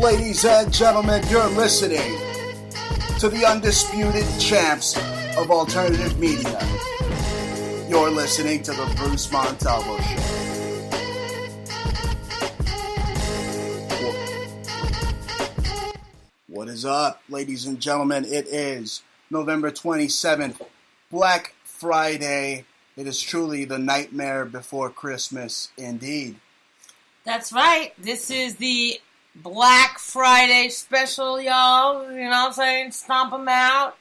ladies and gentlemen, you're listening to the undisputed champs of alternative media. You're listening to the Bruce Montalvo Show. What is up, ladies and gentlemen? It is November 27th, Black Friday. It is truly the nightmare before Christmas, indeed. That's right. This is the Black Friday special, y'all. You know what I'm saying? Stomp them out.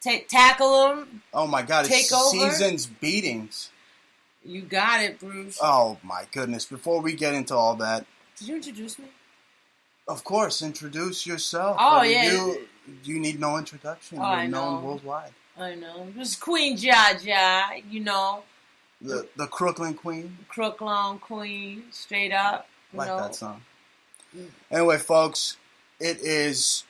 Tackle them. Oh my God, it's over. Season's beatings. You got it, Bruce. Oh my goodness. Before we get into all that. Did you introduce me? Of course, introduce yourself. Oh, yeah. You need no introduction. Oh, You're known worldwide. I know. This is Queen Jaja, you know. The Crooklyn Queen. Crooklyn Queen, straight up. Like that song. Anyway, folks, it is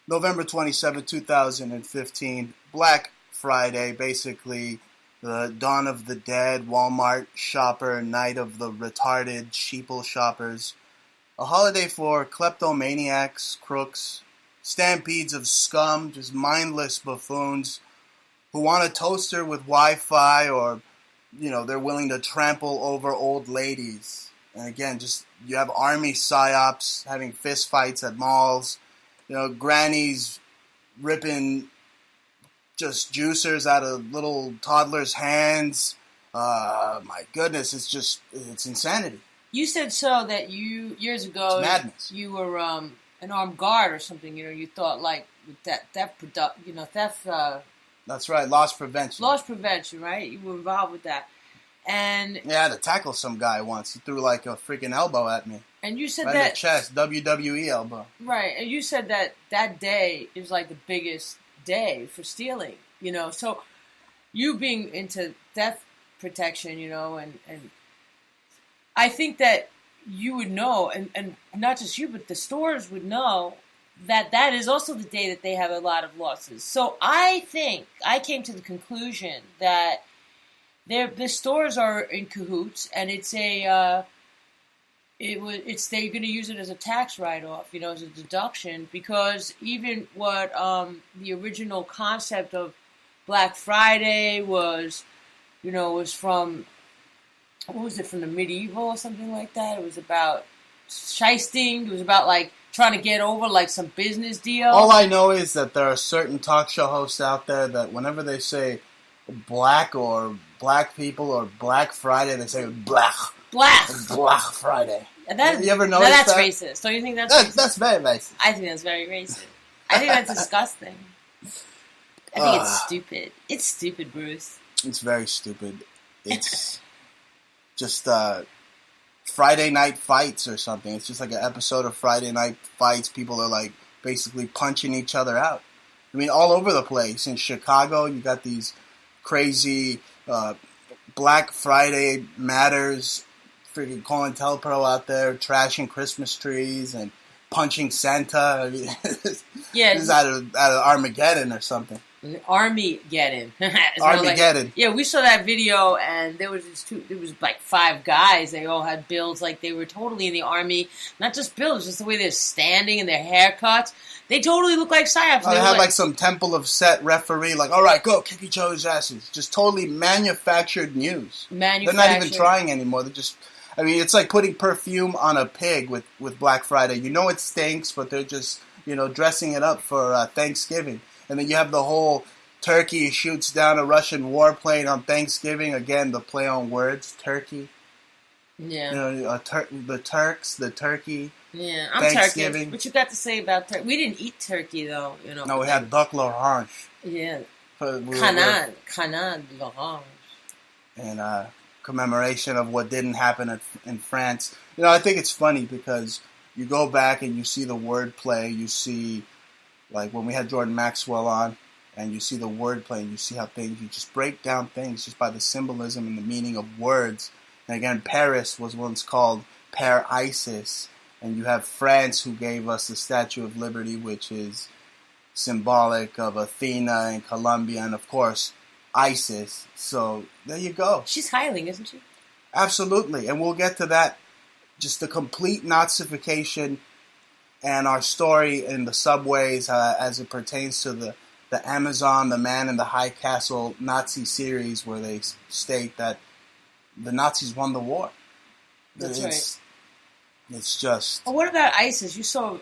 November 27, 2015, Black Friday, basically the dawn of the dead, Walmart shopper, night of the retarded sheeple shoppers. A holiday for kleptomaniacs, crooks, stampedes of scum, just mindless buffoons who want a toaster with Wi-Fi or, you know, they're willing to trample over old ladies. And again, just you have army psyops having fist fights at malls, you know, grannies ripping just juicers out of little toddlers' hands. My goodness, it's insanity. You said so that years ago, it's madness. You were an armed guard or something. You know, you thought like with theft. That's right, loss prevention. Loss prevention, right? You were involved with that, and yeah, I had to tackle some guy once. He threw like a freaking elbow at me. And you said right that in the chest, WWE elbow. Right, and you said that day is like the biggest day for stealing. You know, so you being into theft protection, you know, and I think that you would know, and not just you, but the stores would know that is also the day that they have a lot of losses. So I think I came to the conclusion that the stores are in cahoots, and they're going to use it as a tax write-off, you know, as a deduction, because even what the original concept of Black Friday was, you know, was from. What was it, from the medieval or something like that? It was about shysting. It was about, like, trying to get over, like, some business deal. All I know is that there are certain talk show hosts out there that whenever they say black or black people or Black Friday, they say black. Black Friday. You ever notice that? That's racist. Don't you think that's racist? That's very racist. I think that's very racist. I think that's disgusting. I think it's stupid. It's stupid, Bruce. It's very stupid. It's... just Friday Night Fights or something. It's just like an episode of Friday Night Fights. People are like basically punching each other out. I mean, all over the place. In Chicago, you got these crazy Black Friday matters, freaking calling Telpro out there, trashing Christmas trees and punching Santa. I mean, yeah, it's out of Armageddon or something. Army-geddon. Armageddon. Like, yeah, we saw that video, and there was like 5 guys. They all had builds like they were totally in the army. Not just builds, just the way they're standing and their haircuts. They totally look like psyops. They had like some Temple of Set referee, like, all right, go, kick each other's asses. Just totally manufactured news. They're not even trying anymore. They're just, I mean, it's like putting perfume on a pig with Black Friday. You know it stinks, but they're just, you know, dressing it up for Thanksgiving. And then you have the whole Turkey shoots down a Russian warplane on Thanksgiving. Again, the play on words, Turkey. Yeah. You know, the Turks, the Turkey. Yeah, I'm Turkish. What you got to say about turkey? We didn't eat turkey, though. You know. No, we had duck l'orange. Yeah. Canard l'orange. In commemoration of what didn't happen in France. You know, I think it's funny because you go back and you see the wordplay, you see... like when we had Jordan Maxwell on, and you see the wordplay, and you see how you just break down things just by the symbolism and the meaning of words. And again, Paris was once called Per-Isis, and you have France who gave us the Statue of Liberty, which is symbolic of Athena and Columbia, and of course, ISIS. So there you go. She's hiling, isn't she? Absolutely, and we'll get to that. Just the complete Nazification and our story in the subways as it pertains to the Amazon, the Man in the High Castle Nazi series, where they state that the Nazis won the war. That's right. It's just... Well, what about ISIS? You saw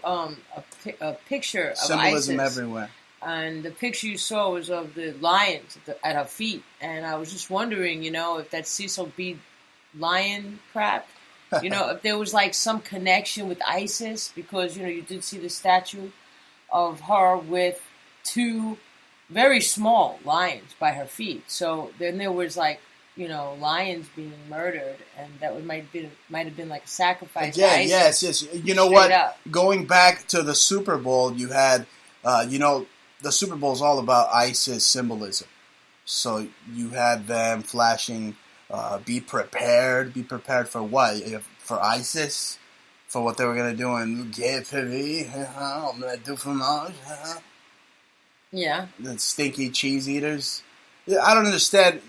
a picture of symbolism ISIS. everywhere. And the picture you saw was of the lions at her feet. And I was just wondering, if that Cecil B. lion crap, if there was like some connection with ISIS, because, you did see the statue of her with two very small lions by her feet. So then there was like, lions being murdered, and that might have been like a sacrifice. Yeah, yes. You know what? Up. Going back to the Super Bowl, you had, the Super Bowl is all about ISIS symbolism. So you had them flashing, be prepared. Be prepared for what? For ISIS? For what they were going to do in I'm going to do for Mars. Yeah. The stinky cheese eaters. I don't understand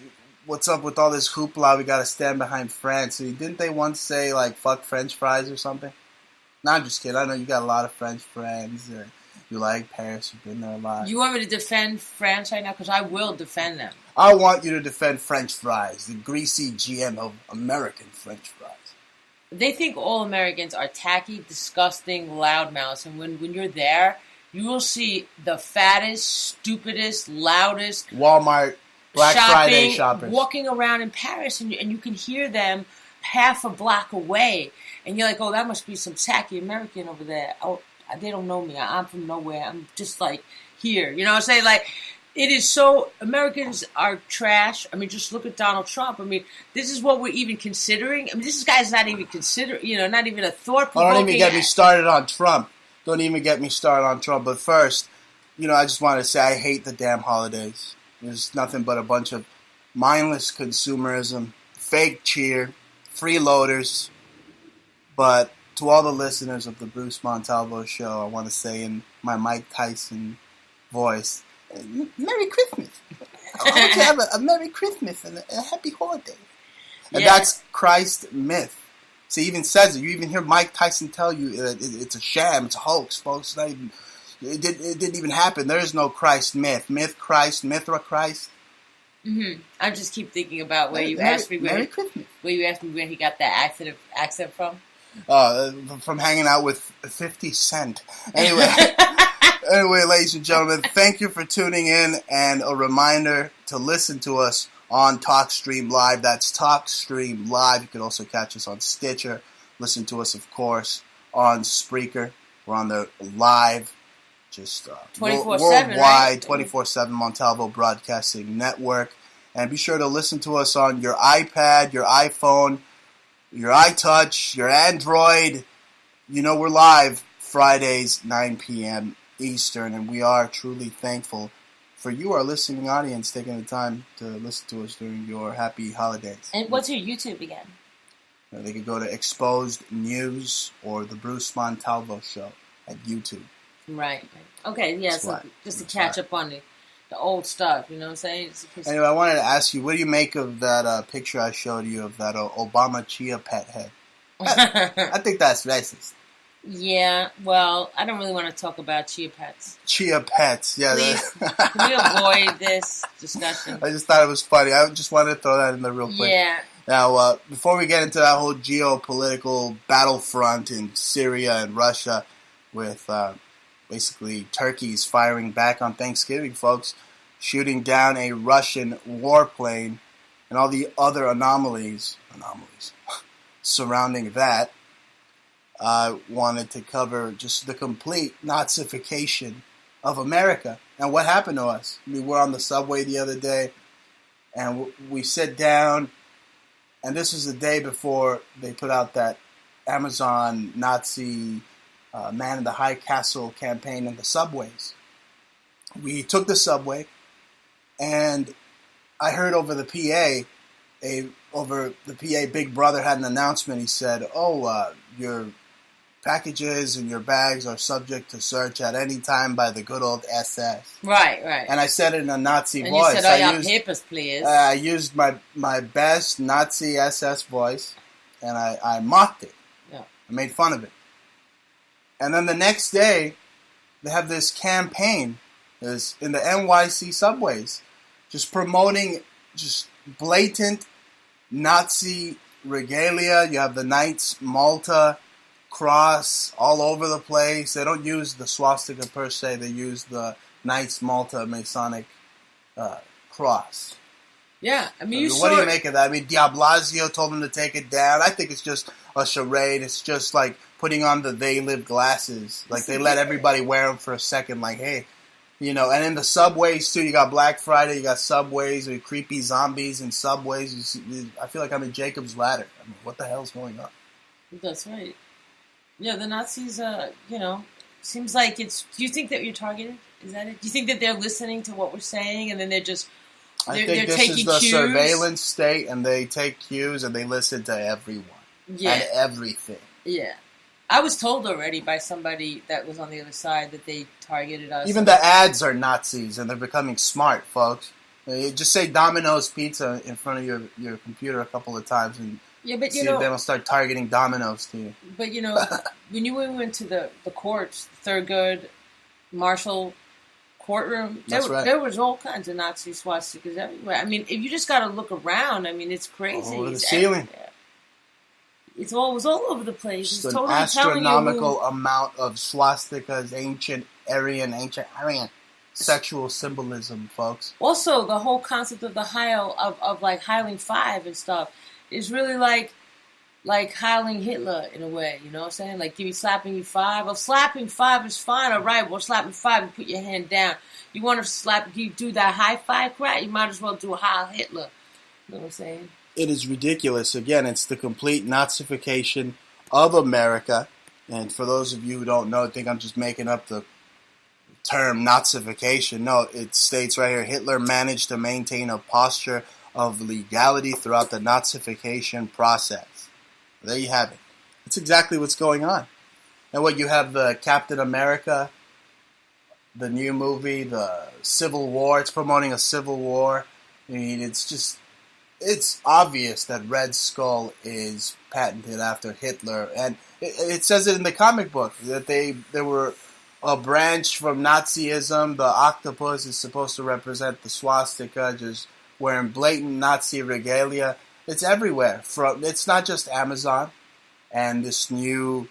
what's up with all this hoopla. We got to stand behind France. Didn't they once say, like, fuck French fries or something? No, I'm just kidding. I know you got a lot of French friends. You like Paris. You've been there a lot. You want me to defend France right now? Because I will defend them. I want you to defend French fries, the greasy GM of American French fries. They think all Americans are tacky, disgusting, loudmouths. And when you're there, you will see the fattest, stupidest, loudest Walmart Black Friday shoppers walking around in Paris, and you can hear them half a block away. And you're like, oh, that must be some tacky American over there. Oh, they don't know me. I'm from nowhere. I'm just like here. You know what I'm saying? Like, it is so... Americans are trash. I mean, just look at Donald Trump. I mean, this is what we're even considering. I mean, this guy's not even considering, not even a thought-provoking... Don't even get me started on Trump. Don't even get me started on Trump. But first, I just want to say I hate the damn holidays. There's nothing but a bunch of mindless consumerism, fake cheer, freeloaders. But to all the listeners of the Bruce Montalvo show, I want to say in my Mike Tyson voice, Merry Christmas. I want you to have a Merry Christmas and a Happy Holiday. And that's Christ myth. See, he even says it. You even hear Mike Tyson tell you it's a sham, it's a hoax, folks. It didn't even happen. There is no Christ myth. Myth Christ, Mithra Christ. Mm-hmm. I just keep thinking about where you asked me where he got that accent from. From hanging out with 50 Cent. Anyway, ladies and gentlemen, thank you for tuning in, and a reminder to listen to us on TalkStream Live. That's TalkStream Live. You can also catch us on Stitcher. Listen to us, of course, on Spreaker. We're on the live, just 24/7, worldwide, right? 24/7 Montalvo Broadcasting Network. And be sure to listen to us on your iPad, your iPhone, your iTouch, your Android. We're live Fridays, 9 p.m. Eastern, and we are truly thankful for you, our listening audience, taking the time to listen to us during your happy holidays. And what's your YouTube again? They could go to Exposed News or The Bruce Montalvo Show at YouTube. Right. Okay, yeah, so just to catch up on the old stuff, you know what I'm saying? Anyway, I wanted to ask you, what do you make of that picture I showed you of that Obama Chia Pet head? I think that's racist. Yeah, well, I don't really want to talk about Chia Pets. Chia Pets, yeah. Please, can we avoid this discussion? I just thought it was funny. I just wanted to throw that in there real quick. Yeah. Now, before we get into that whole geopolitical battlefront in Syria and Russia with basically turkeys firing back on Thanksgiving, folks, shooting down a Russian warplane and all the other anomalies surrounding that, I wanted to cover just the complete Nazification of America and what happened to us. We were on the subway the other day, and we sit down, and this was the day before they put out that Amazon Nazi Man in the High Castle campaign in the subways. We took the subway, and I heard over the PA, Big Brother had an announcement. He said, your packages and your bags are subject to search at any time by the good old SS. Right. And I said it in a Nazi and voice. You said, your papers, please. I used my best Nazi SS voice, and I mocked it. Yeah. I made fun of it. And then the next day, they have this campaign is in the NYC subways, just promoting just blatant Nazi regalia. You have the Knights Malta cross all over the place. They don't use the swastika per se. They use the Knights Malta Masonic cross. Yeah, I mean, what do you make of that? I mean, de Blasio told them to take it down. I think it's just a charade. It's just like putting on the They Live glasses. Like, they let everybody wear them for a second. Like, hey, you know, and in the subways, too, you got Black Friday, you got subways, with creepy zombies in subways. I feel like I'm in Jacob's Ladder. I mean, what the hell's going on? That's right. Yeah, the Nazis, you know, seems like it's... Do you think that you're targeted? Is that it? Do you think that they're listening to what we're saying and then they're just... I think this is the surveillance state, and they take cues and they listen to everyone and everything. Yeah. I was told already by somebody that was on the other side that they targeted us. Even the ads are Nazis, and they're becoming smart, folks. You just say Domino's Pizza in front of your computer a couple of times and but, see if they don't start targeting Domino's to you. But, you know, when you went to the courts, Thurgood, Marshall courtroom, there was all kinds of Nazi swastikas everywhere. I mean, if you just got to look around, I mean, it's crazy. All over the ceiling. It was all over the place. Just it's an totally astronomical amount of swastikas, ancient Aryan sexual symbolism, folks. Also, the whole concept of the Heil, of like Heiling 5 and stuff, is really like Heiling Hitler in a way, you know what I'm saying? Like, give me slapping you 5. Well, slapping 5 is fine, alright, well, slapping 5, you put your hand down. You want to slap, you do that high five crap, you might as well do a Heil Hitler. You know what I'm saying? It is ridiculous. Again, it's the complete Nazification of America. And for those of you who don't know, think I'm just making up the term Nazification. No, it states right here, Hitler managed to maintain a posture of legality throughout the Nazification process. There you have it. That's exactly what's going on. And what you have the Captain America, the new movie, the Civil War. It's promoting a civil war. I mean, it's obvious that Red Skull is patented after Hitler, and it says it in the comic book that there were a branch from Nazism. The octopus is supposed to represent the swastika, just wearing blatant Nazi regalia. It's everywhere. It's not just Amazon, and this new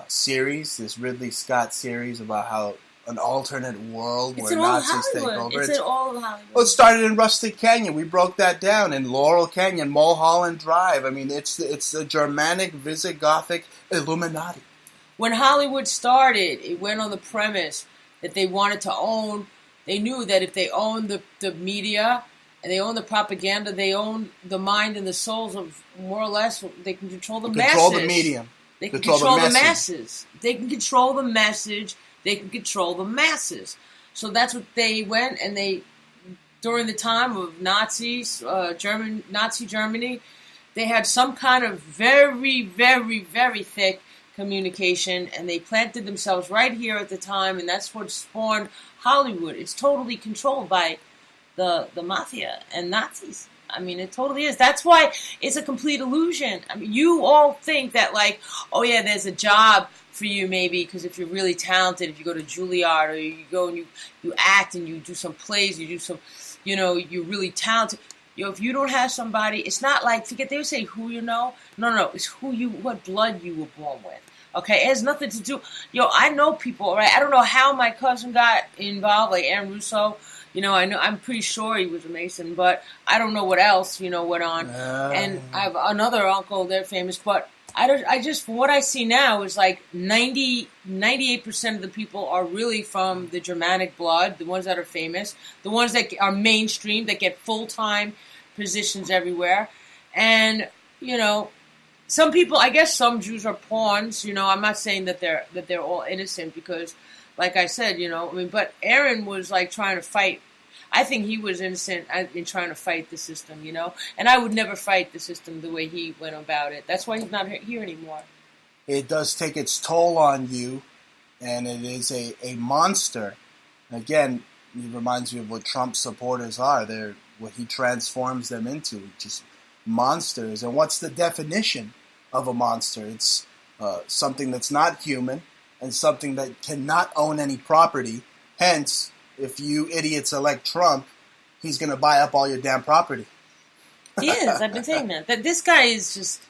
series, this Ridley Scott series about how an alternate world where Nazis take over. It's in all of Hollywood. Well, it started in Rustic Canyon. We broke that down in Laurel Canyon, Mulholland Drive. I mean, it's a Germanic, Visigothic Illuminati. When Hollywood started, it went on the premise that they wanted to own. They knew that if they owned the media and they owned the propaganda, they owned the mind and the souls of more or less. They can control the masses. Control the medium. They can control the masses. They can control the message. They can control the masses. So that's what they went, and they, during the time of Nazis, Nazi Germany, they had some kind of very, very, very thick communication, and they planted themselves right here at the time, and that's what spawned Hollywood. It's totally controlled by the mafia and Nazis. I mean, it totally is. That's why it's a complete illusion. I mean, you all think that, like, oh yeah, there's a job for you maybe, because if you're really talented, if you go to Juilliard, or you go and you act and you do some plays, you do some, you know, you're really talented. You know, if you don't have somebody, it's not like, forget, they would say who you know. No, it's what blood you were born with. Okay, it has nothing to do. I know people, right? I don't know how my cousin got involved, like Aaron Russo. I'm pretty sure he was a Mason, but I don't know what else, went on. And I have another uncle, they're famous, but I just, from what I see now, is like 98% of the people are really from the Germanic blood, the ones that are famous, the ones that are mainstream, that get full-time positions everywhere. And, some people, I guess some Jews are pawns, I'm not saying that they're all innocent, because, like I said, but Aaron was like trying to fight. I think he was innocent in trying to fight the system, and I would never fight the system the way he went about it. That's why he's not here anymore. It does take its toll on you, and it is a monster. Again, it reminds me of what Trump supporters are. They're what he transforms them into, just monsters. And what's the definition of a monster? It's something that's not human. and something that cannot own any property. Hence, if you idiots elect Trump, he's going to buy up all your damn property. He is. I've been saying that. That this guy is just,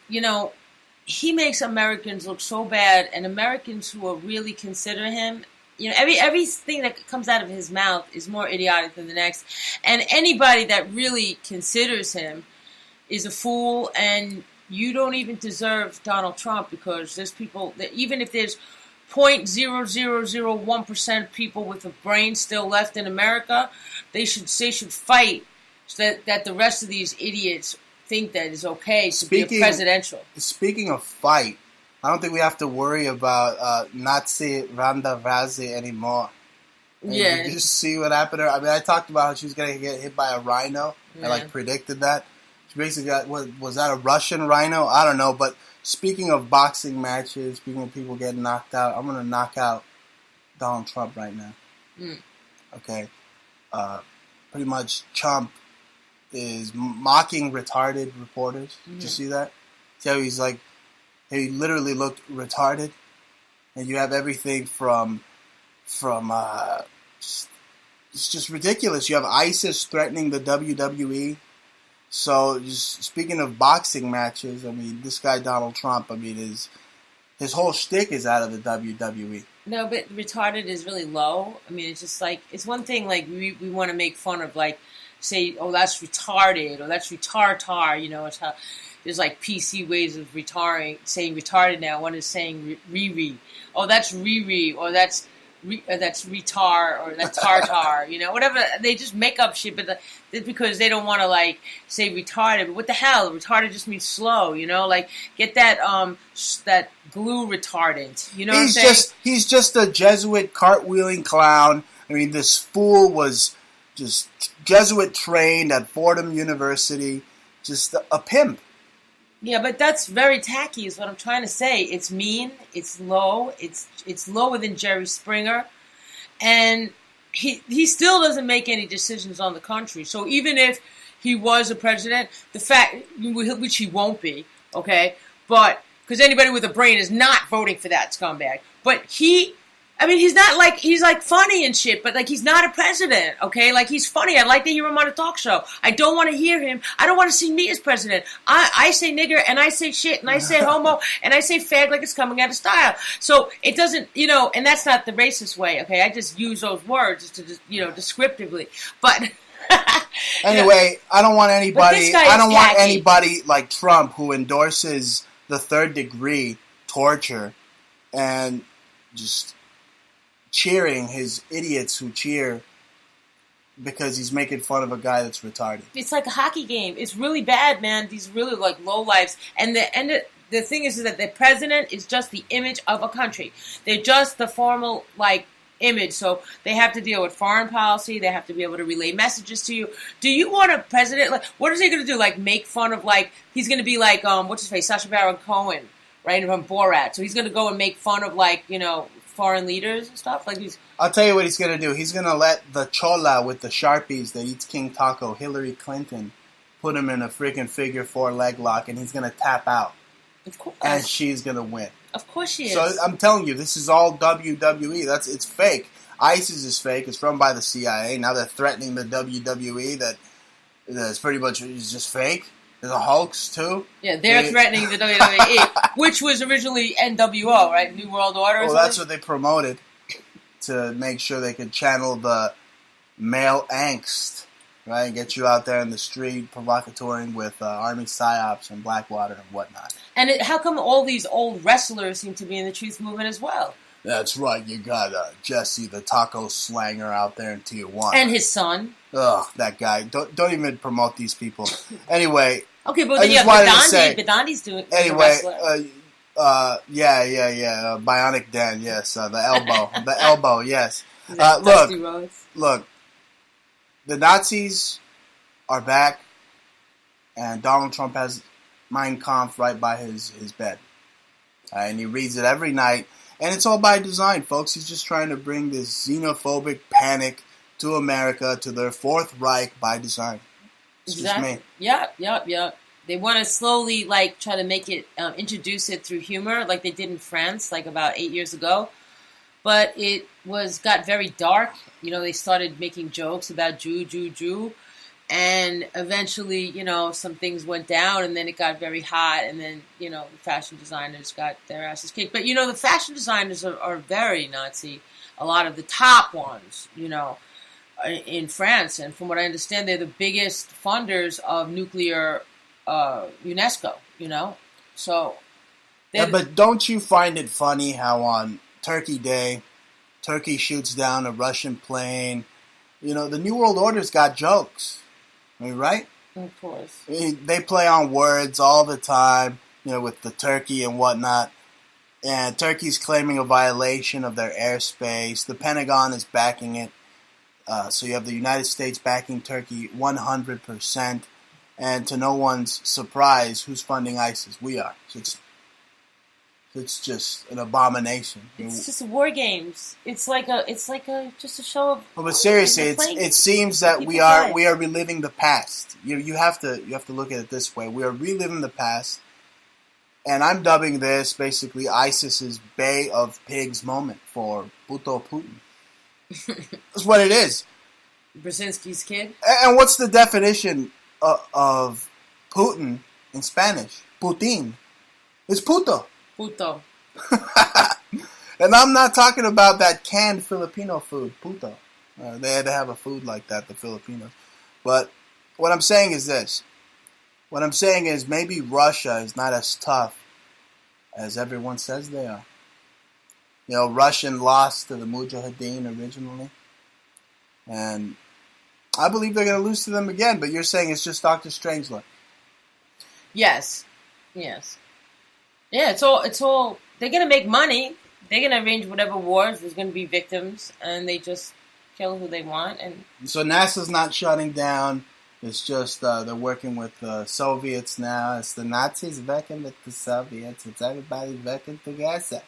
he makes Americans look so bad, and Americans who are really consider him, everything that comes out of his mouth is more idiotic than the next. And anybody that really considers him is a fool, and you don't even deserve Donald Trump, because there's people that, even if there's 0.0001% of people with a brain still left in America, they should fight so that the rest of these idiots think that it's okay to be a presidential. Speaking of fight, I don't think we have to worry about Nazi Randa Razi anymore. Yeah. Did you see what happened to her? I mean, I talked about how she was going to get hit by a rhino. Yeah. I predicted that. She basically got, was that a Russian rhino? I don't know. But speaking of boxing matches, speaking of people getting knocked out, I'm going to knock out Donald Trump right now. Okay. Pretty much Trump is mocking retarded reporters. Did you see that? See how he's like, he literally looked retarded? And you have everything from it's just ridiculous. You have ISIS threatening the WWE. So, just speaking of boxing matches, I mean, this guy Donald Trump, I mean, his whole shtick is out of the WWE. No, but retarded is really low. I mean, it's just like, it's one thing, like, we want to make fun of, like, say, oh, that's retarded, or that's retardar, it's how there's like PC ways of saying retarded now. One is saying re-re. Oh, that's re-re, or that's retard, or that's tartar, whatever. They just make up shit, but because they don't want to, like, say retarded. But what the hell? Retarded just means slow, like, get that that glue retardant, what I'm saying? He's just a Jesuit cartwheeling clown. I mean, this fool was just Jesuit trained at Fordham University, just a pimp. Yeah, but that's very tacky is what I'm trying to say. It's mean, it's low, it's lower than Jerry Springer, and he still doesn't make any decisions on the country. So even if he was a president, the fact, which he won't be, okay, but, because anybody with a brain is not voting for that scumbag, but he's not like, he's like funny and shit, but like he's not a president, okay? Like he's funny. I like to hear him on a talk show. I don't want to hear him. I don't want to see me as president. I say nigger and I say shit and I say homo and I say fag like it's coming out of style. So it doesn't, and that's not the racist way, okay? I just use those words to just, descriptively. But anyway, I don't want anybody. I don't want anybody like Trump who endorses the third degree torture and just cheering his idiots who cheer because he's making fun of a guy that's retarded. It's like a hockey game. It's really bad, man. These really like low lives. And the thing is that the president is just the image of a country. They're just the formal like image. So they have to deal with foreign policy. They have to be able to relay messages to you. Do you want a president? Like, what is he going to do? Like make fun of like he's going to be like what's his face, Sacha Baron Cohen, right, from Borat. So he's going to go and make fun of like foreign leaders and stuff like these. I'll tell you what he's gonna do. He's gonna let the chola with the Sharpies that eats King Taco, Hillary Clinton, put him in a freaking figure 4 leg lock, and he's gonna tap out. Of course. And she's gonna win. Of course she is. So I'm telling you, this is all WWE. It's fake. ISIS is fake. It's run by the CIA. Now they're threatening the WWE. That's pretty much is just fake. There's a Hulks too. Yeah, they're threatening the WWE, which was originally NWO, right? New World Order. Well, that's what they promoted to make sure they could channel the male angst, right? Get you out there in the street provocatoring with army psyops and Blackwater and whatnot. And how come all these old wrestlers seem to be in the truth movement as well? That's right. You got Jesse the taco slanger out there in Tijuana. And his son. Ugh, that guy. Don't even promote these people. Anyway. Okay, but then you have Bidandi. Bidandi's doing anyway, yeah. Bionic Dan, yes. The elbow. The elbow, yes. Look. The Nazis are back, and Donald Trump has Mein Kampf right by his bed. And he reads it every night. And it's all by design, folks. He's just trying to bring this xenophobic panic to America, to their Fourth Reich by design. It's exactly. Just me. Yep. They want to slowly, like, try to make it, introduce it through humor, like they did in France, like about 8 years ago. but it got very dark. You know, they started making jokes about Jew, and eventually, you know, some things went down, and then it got very hot, and then, you know, the fashion designers got their asses kicked. But, you know, the fashion designers are very Nazi. A lot of the top ones, you know, in France, and from what I understand, they're the biggest funders of nuclear UNESCO, you know? So... Yeah, but don't you find it funny how on Turkey Day, Turkey shoots down a Russian plane? You know, the New World Order's got jokes. I mean, right? Of course. I mean, they play on words all the time, you know, with the Turkey and whatnot. And Turkey's claiming a violation of their airspace. The Pentagon is backing it. So you have the United States backing Turkey 100%. And to no one's surprise, who's funding ISIS? We are. So it's just an abomination. It's just war games. It's like just a show of. Well, but seriously, it seems that we are reliving the past. You have to look at it this way. We are reliving the past, and I'm dubbing this basically ISIS's Bay of Pigs moment for Puto Putin. That's what it is. Brzezinski's kid. And what's the definition of Putin in Spanish? Putin. It's puto. Puto. And I'm not talking about that canned Filipino food, puto. They had to have a food like that, the Filipinos. But what I'm saying is this. What I'm saying is maybe Russia is not as tough as everyone says they are. You know, Russian lost to the Mujahideen originally. And I believe they're going to lose to them again, but you're saying it's just Dr. Strangelove. Yes. Yeah, it's all. They're gonna make money. They're gonna arrange whatever wars. There's gonna be victims, and they just kill who they want. And so NASA's not shutting down. It's just they're working with the Soviets now. It's the Nazis working with the Soviets. It's everybody working together.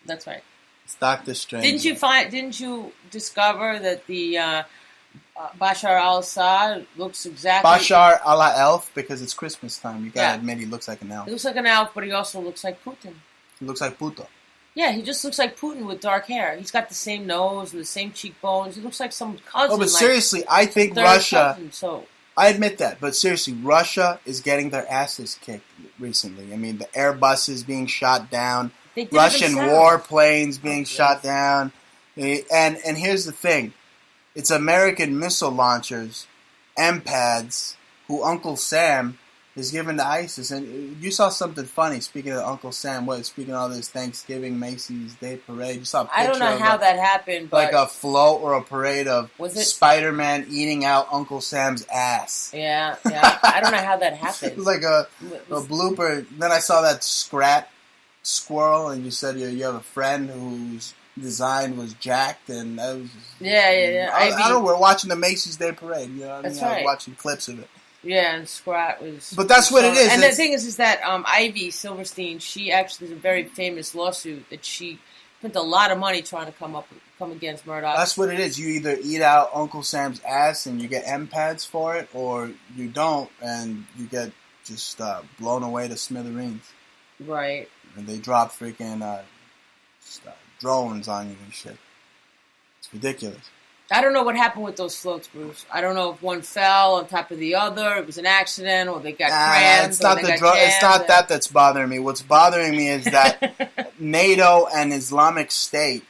That's right. It's Dr. Strange. Didn't you discover that the Bashar al-Assad looks exactly... Bashar al-Elf, because it's Christmas time. You gotta admit he looks like an elf. He looks like an elf, but he also looks like Putin. He looks like Puto. Yeah, he just looks like Putin with dark hair. He's got the same nose and the same cheekbones. He looks like some cousin. Oh, but seriously, I think Russia... Cousin, I admit that, but seriously, Russia is getting their asses kicked recently. I mean, the Airbuses being shot down, Russian warplanes being shot down. And here's the thing. It's American missile launchers, MPADs, who Uncle Sam is giving to ISIS. And you saw something funny, speaking of Uncle Sam, speaking of all this Thanksgiving Macy's Day Parade. You saw a picture I don't know how that happened, but... like a float or a parade of Spider-Man eating out Uncle Sam's ass. Yeah. I don't know how that happened. It was like a blooper. Then I saw that Scrat squirrel, and you said you have a friend whose design was jacked, and that was yeah. I don't know. We're watching the Macy's Day Parade. You know what I mean? That's right. I was watching clips of it. Yeah, and Scrat was... But that's what it is. And the thing is that Ivy Silverstein, she actually is a very famous lawsuit that she spent a lot of money trying to come against Murdoch. That's what it is. You either eat out Uncle Sam's ass and you get MPADs for it, or you don't and you get just blown away to smithereens. Right. And they drop freaking drones on you and shit. It's ridiculous. I don't know what happened with those floats, Bruce. I don't know if one fell on top of the other, it was an accident, or they got crammed. It's not that that's bothering me. What's bothering me is that NATO and Islamic State,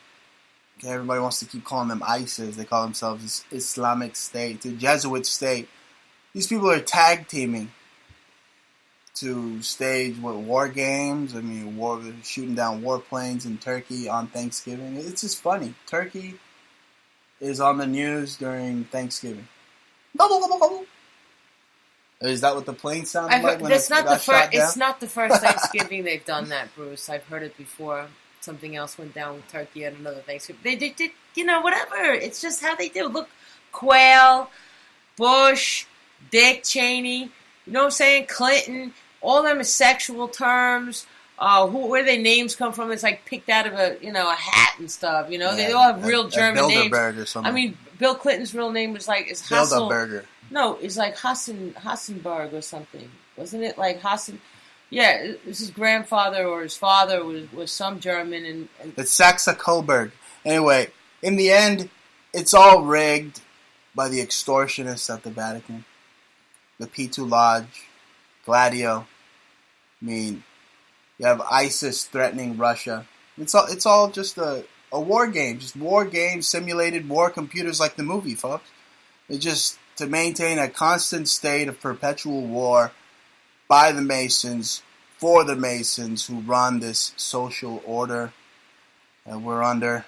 everybody wants to keep calling them ISIS, they call themselves Islamic State, the Jesuit state. These people are tag teaming to stage war games. I mean, shooting down warplanes in Turkey on Thanksgiving. It's just funny. Turkey is on the news during Thanksgiving. Is that what the plane sounded like when it got shot down? It's not the first Thanksgiving they've done that, Bruce. I've heard it before. Something else went down with Turkey at another Thanksgiving. They did, whatever. It's just how they do. Look, Quayle, Bush, Dick Cheney, you know what I'm saying? Clinton, all of them are sexual terms. Where their names come from? It's like picked out of a hat and stuff. Yeah, they all have real German names. Or something. I mean, Bill Clinton's real name was Hassel. Bilderberger. No, it's like Hassenberg or something, wasn't it? Like Hassen. Yeah, it was his grandfather or his father was some German and it's Saxe Coburg. Anyway, in the end, it's all rigged by the extortionists at the Vatican. The P2 Lodge, Gladio. I mean, you have ISIS threatening Russia. It's all just a war game. Just war games, simulated war computers like the movie, folks. It's just to maintain a constant state of perpetual war by the Masons, for the Masons who run this social order that we're under.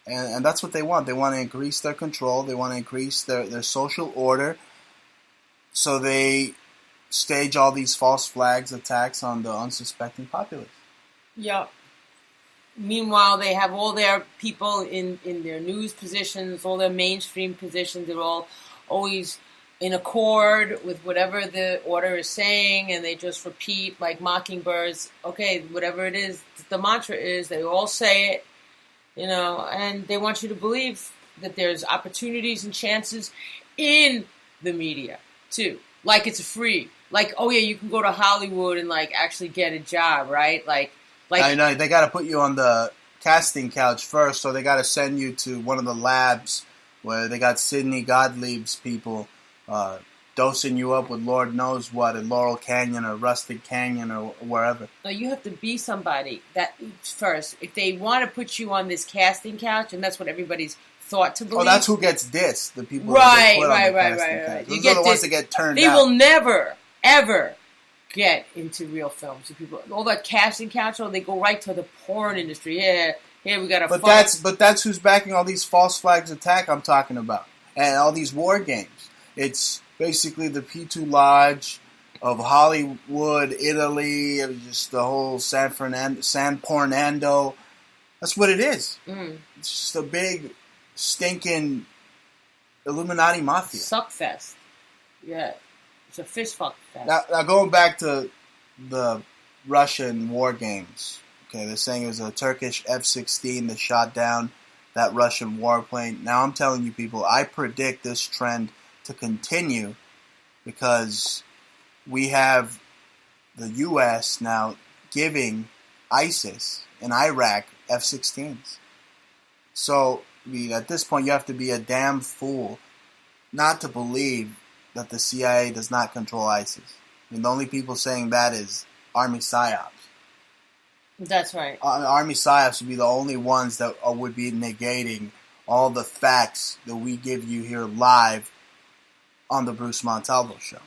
And that's what they want. They want to increase their control. They want to increase their social order. So they stage all these false flags attacks on the unsuspecting populace. Yep. Meanwhile, they have all their people in their news positions, all their mainstream positions. They're all always in accord with whatever the order is saying, and they just repeat like mockingbirds. Okay, whatever it is, the mantra is, they all say it, and they want you to believe that there's opportunities and chances in the media, too. Like it's free. Like, oh yeah, you can go to Hollywood and like actually get a job, right? Like I know they got to put you on the casting couch first, so they got to send you to one of the labs where they got Sidney Gottlieb's people dosing you up with Lord knows what at Laurel Canyon or Rustic Canyon or wherever. No, you have to be somebody that first. If they want to put you on this casting couch, and that's what everybody's thought to believe. Oh, that's who gets dissed. The people right. Those are the ones that get turned out. They will never, ever get into real films. People, all that casting couch, they go right to the porn industry. Yeah, we got to. But that's who's backing all these false flags attack I'm talking about, and all these war games. It's basically the P2 Lodge of Hollywood, Italy, just the whole San Pornando. That's what it is. Mm. It's just a big, stinking Illuminati mafia. Suckfest. Yeah. It's a fish fuck fest. Now going back to the Russian war games. Okay, they're saying it was a Turkish F-16 that shot down that Russian warplane. Now I'm telling you people, I predict this trend to continue because we have the U.S. now giving ISIS in Iraq F-16s. So, at this point, you have to be a damn fool not to believe that the CIA does not control ISIS. The only people saying that is Army PSYOPs. That's right. Army PSYOPs would be the only ones that would be negating all the facts that we give you here live on the Bruce Montalvo Show.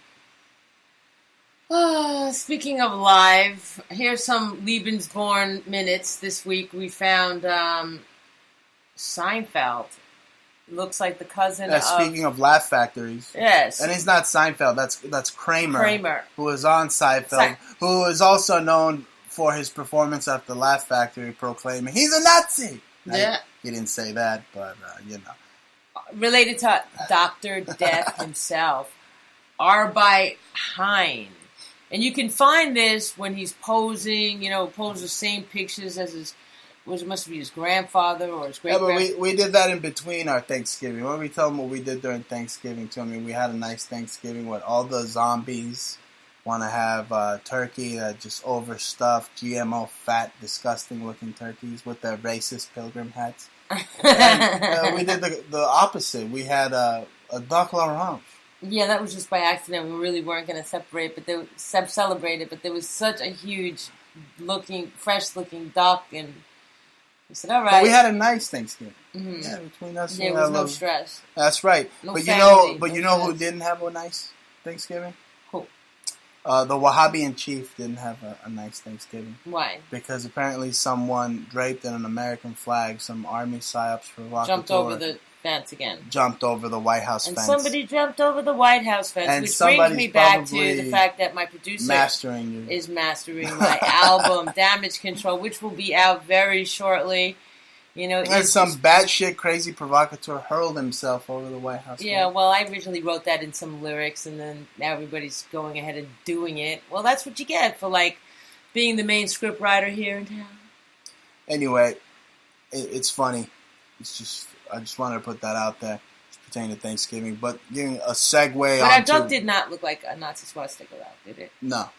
Speaking of live, here's some Lebensborn minutes. This week we found Seinfeld. Looks like the cousin of... Speaking of Laugh Factories. Yes. And it's not Seinfeld, that's Kramer. Who was on Seinfeld. Who is also known for his performance at the Laugh Factory proclaiming, he's a Nazi! Yeah. He didn't say that, but, Related to Dr. Death himself. Arbeit Hein. And you can find this when he's posing, poses the same pictures as his... It must be his grandfather or his great-grandfather. Yeah, but we did that in between our Thanksgiving. When we tell them what we did during Thanksgiving, too, we had a nice Thanksgiving with all the zombies want to have turkey that just overstuffed, GMO, fat, disgusting-looking turkeys with their racist pilgrim hats. And we did the opposite. We had a duck la range. Yeah, that was just by accident. We really weren't going to celebrate it, but there was such a huge fresh-looking duck, and we said, all right. But we had a nice Thanksgiving. Mm-hmm. Yeah, between us. There was no stress. That's right. No but family, you know who didn't have a nice Thanksgiving? Who? The Wahhabi chief didn't have a nice Thanksgiving. Why? Because apparently someone draped in an American flag, some Army PSYOPs provocateur, jumped over the fence again. Jumped over the White House fence. And somebody jumped over the White House fence, and which brings me back to the fact that my producer is mastering my album, Damage Control, which will be out very shortly. And some batshit crazy provocateur hurled himself over the White House. Yeah, well, I originally wrote that in some lyrics, and then now everybody's going ahead and doing it. Well, that's what you get for, being the main script writer here in town. Anyway, it's funny. I just wanted to put that out there. It's pertaining to Thanksgiving. But giving a segue on. But our duck did not look like a Nazi swastika, did it? No.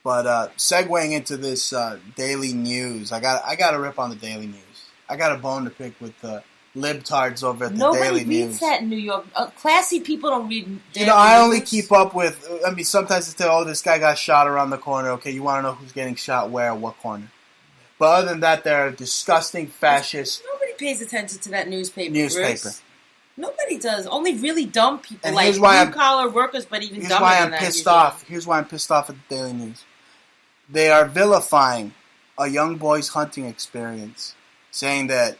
But segueing into this daily news, I got to rip on the daily news. I got a bone to pick with the libtards over at the Nobody Daily News. reads that in New York. Classy people don't read daily I only news. keep up with, I mean, sometimes it's, oh, this guy got shot around the corner. Okay, you want to know who's getting shot where, what corner. But other than that, they're disgusting fascist. Nobody pays attention to that newspaper. Bruce. Nobody does. Only really dumb people, and like blue-collar workers, but even dumber than that. Here's why I'm pissed off at the Daily News. They are vilifying a young boy's hunting experience, saying that,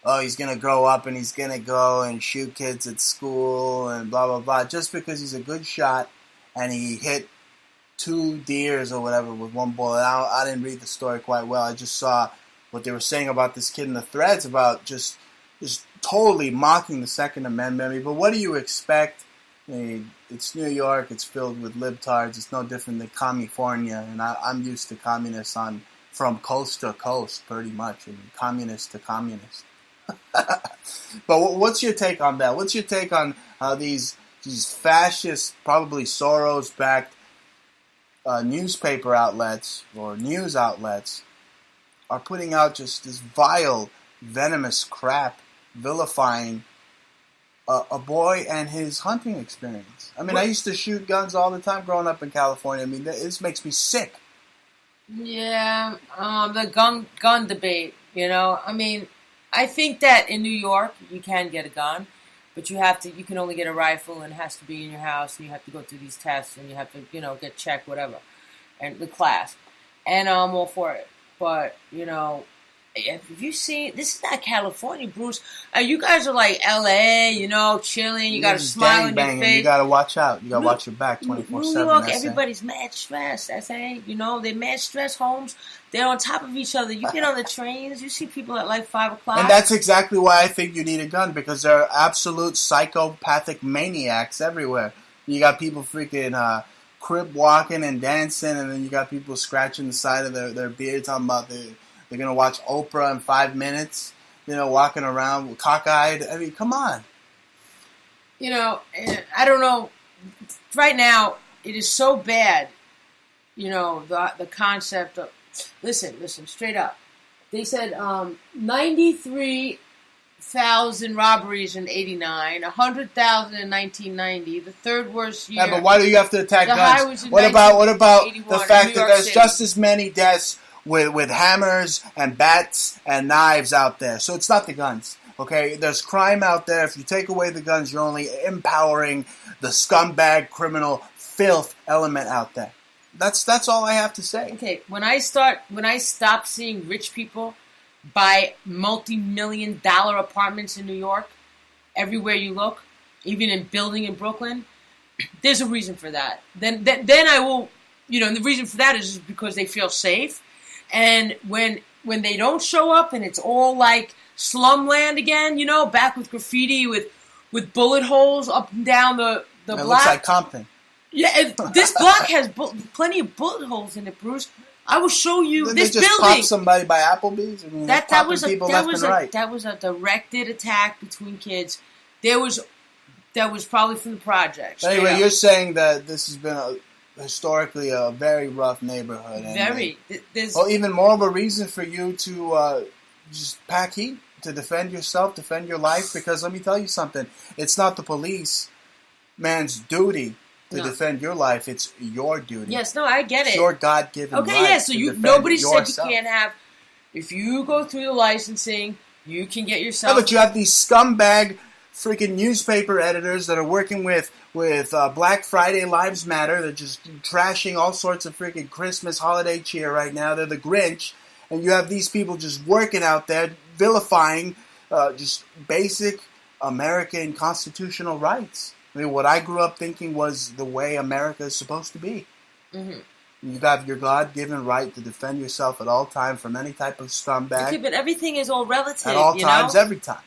oh, he's going to grow up and he's going to go and shoot kids at school and blah, blah, blah, just because he's a good shot and he hit 2 deers or whatever with one bullet. I didn't read the story quite well. I just saw what they were saying about this kid in the threads about just totally mocking the Second Amendment. I mean, but what do you expect? I mean, it's New York. It's filled with libtards. It's no different than California, and I'm used to communists from coast to coast, pretty much. I mean, communist to communist. But what's your take on that? What's your take on how these fascist, probably Soros-backed newspaper outlets or news outlets are putting out just this vile, venomous crap, vilifying a boy and his hunting experience? I mean, I used to shoot guns all the time growing up in California. I mean, this makes me sick. Yeah, the gun debate. I mean, I think that in New York you can get a gun, but you can only get a rifle and it has to be in your house and you have to go through these tests and you have to, get checked, whatever, and the class. And I'm all for it. But, if you see, this is not California, Bruce. You guys are like L.A., chilling. You got a smile on your face. You got to watch out. You got to watch your back 24/7. New York, everybody's mad stressed. They're mad stressed homes. They're on top of each other. You get on the trains, you see people at like 5 o'clock. And that's exactly why I think you need a gun, because there are absolute psychopathic maniacs everywhere. You got people freaking crib walking and dancing, and then you got people scratching the side of their beard, talking about they're going to watch Oprah in 5 minutes, walking around cockeyed. I mean, come on. I don't know. Right now, it is so bad, the concept of... Listen, straight up. They said 93,000 robberies in 89, 100,000 in 1990, the third worst year. Yeah, but why do you have to attack guns? What about the fact that there's just as many deaths with hammers and bats and knives out there? So it's not the guns, okay? There's crime out there. If you take away the guns, you're only empowering the scumbag, criminal, filth element out there. That's all I have to say. Okay, when I stop seeing rich people buy multi-million-dollar apartments in New York, everywhere you look, even in building in Brooklyn, there's a reason for that. Then I will, and the reason for that is because they feel safe. And when they don't show up and it's all like slumland again, back with graffiti with bullet holes up and down the block. It looks like Compton. Yeah, this block has plenty of bullet holes in it, Bruce. I will show you Did this they just building. Pop somebody by Applebee's? I mean, that was a directed attack between kids. That was probably from the projects. Anyway, you're saying that this has been historically a very rough neighborhood. Very. Even more of a reason for you to just pack heat, to defend yourself, defend your life. Because let me tell you something: it's not the police man's duty to defend your life. It's your duty. Yes, no, I get it. It's your God-given right. Okay, yeah, so nobody yourself. said you can't have... If you go through the licensing, you can get yourself... Yeah, but you have these scumbag freaking newspaper editors that are working with Black Friday Lives Matter. They're just trashing all sorts of freaking Christmas holiday cheer right now. They're the Grinch. And you have these people just working out there, vilifying just basic American constitutional rights. I mean, what I grew up thinking was the way America is supposed to be. Mm-hmm. You have your God-given right to defend yourself at all times from any type of scumbag. Okay, but everything is all relative, at all times, every time.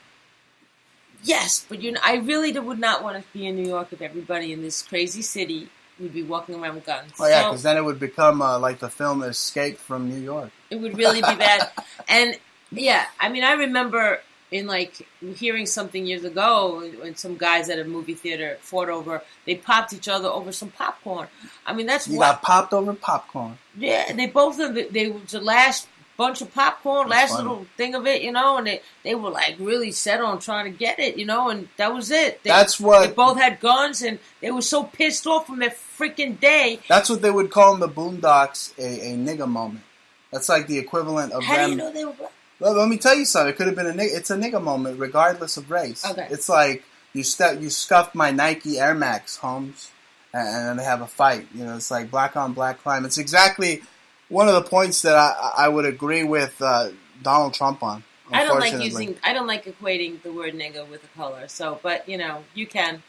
Yes, but I really would not want to be in New York if everybody in this crazy city would be walking around with guns. Oh, yeah, because then it would become like the film Escape from New York. It would really be bad. And, yeah, I mean, I remember in like hearing something years ago when some guys at a movie theater fought over, they popped each other over some popcorn. I mean, that's you got popped over popcorn. Yeah, they both of them. They was the last bunch of popcorn, That's last funny. little thing of it, and they were like really set on trying to get it, and that was it. That's what they both had guns, and they were so pissed off from their freaking day. That's what they would call in the Boondocks a nigga moment. That's like the equivalent of How them. do you know they were black? Well, let me tell you something. It could have been it's a nigga moment, regardless of race. Okay. It's like you scuffed my Nike Air Max, Holmes, and then they have a fight. It's like black on black crime. It's exactly one of the points that I would agree with Donald Trump on. I don't like equating the word nigga with a color. So, but you can.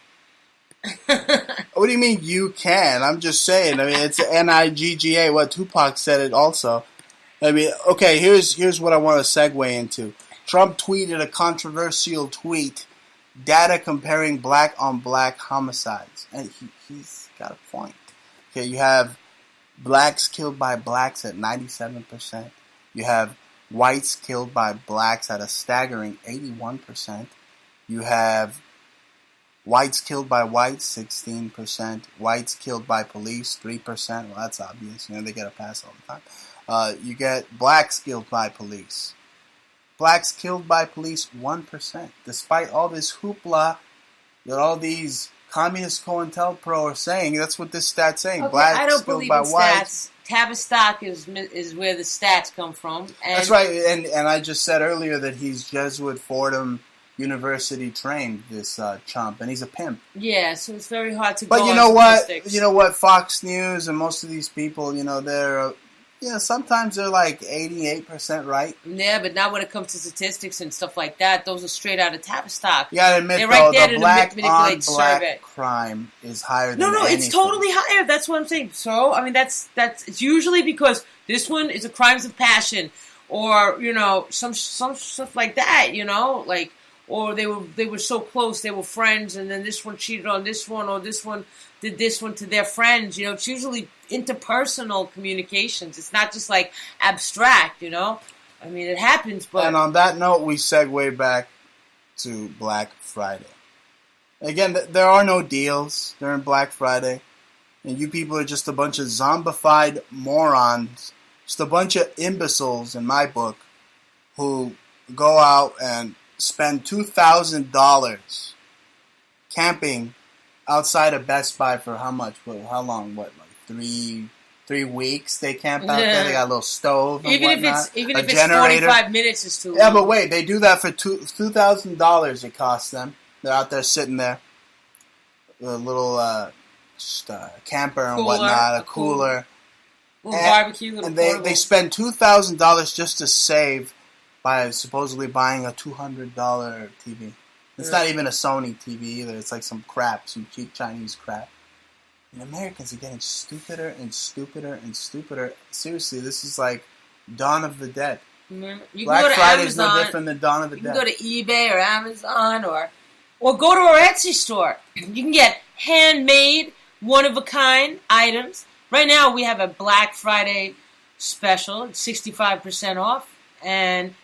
What do you mean you can? I'm just saying. I mean, it's Nigga. What Tupac said it also. I mean, okay, here's what I want to segue into. Trump tweeted a controversial tweet, data comparing black on black homicides. And he's got a point. Okay, you have blacks killed by blacks at 97%. You have whites killed by blacks at a staggering 81%. You have whites killed by whites, 16%. Whites killed by police, 3%. Well, that's obvious. They get a pass all the time. You get blacks killed by police. Blacks killed by police, 1%. Despite all this hoopla that all these communist COINTELPRO are saying, that's what this stat's saying. Okay, blacks I don't killed believe by in stats. whites. Tavistock is where the stats come from. And that's right. And I just said earlier that he's Jesuit Fordham University trained, this chump, and he's a pimp. Yeah, so it's very hard to. But go you on know what? statistics. You know what? Fox News and most of these people, they're. Sometimes they're like 88% right. Yeah, but not when it comes to statistics and stuff like that. Those are straight out of Tavistock. You gotta admit, they're though, right there the to black manipulate on survey. black crime is higher than No, anything. it's totally higher. That's what I'm saying. So, I mean, that's it's usually because this one is a crimes of passion, or some stuff like that. Like, or they were so close, they were friends, and then this one cheated on this one, or this one did this one to their friends. It's usually interpersonal communications. It's not just like abstract. I mean, it happens, but. And on that note, we segue back to Black Friday. Again, there are no deals during Black Friday. And you people are just a bunch of zombified morons. Just a bunch of imbeciles, in my book, who go out and spend $2,000 camping outside of Best Buy for how much? How long? What, like 3 weeks they camp out there? They got a little stove and whatnot. Even if generator. It's 45 minutes is too long. Yeah, but wait, they do that for $2,000 it costs them. They're out there sitting there. A little camper and whatnot, a cooler. Little barbecue. And they spend $2,000 just to save by supposedly buying a $200 TV. It's not even a Sony TV either. It's like some crap, some cheap Chinese crap. And Americans are getting stupider and stupider and stupider. Seriously, this is like Dawn of the Dead. You Black Friday is no different than Dawn of the Dead. You can go to eBay or Amazon or go to our Etsy store. You can get handmade, one-of-a-kind items. Right now, we have a Black Friday special. It's 65% off. And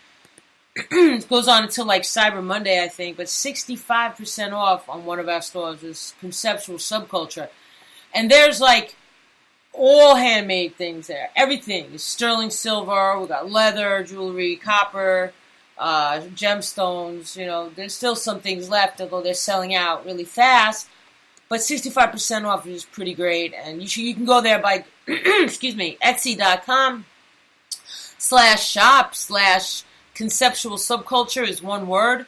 it goes on until like Cyber Monday, I think. But 65% off on one of our stores is Conceptual Subculture. And there's like all handmade things there. Everything is sterling silver. We got leather, jewelry, copper, gemstones. There's still some things left, although they're selling out really fast. But 65% off is pretty great, and you can go there by Etsy.com/shop/conceptual subculture is one word,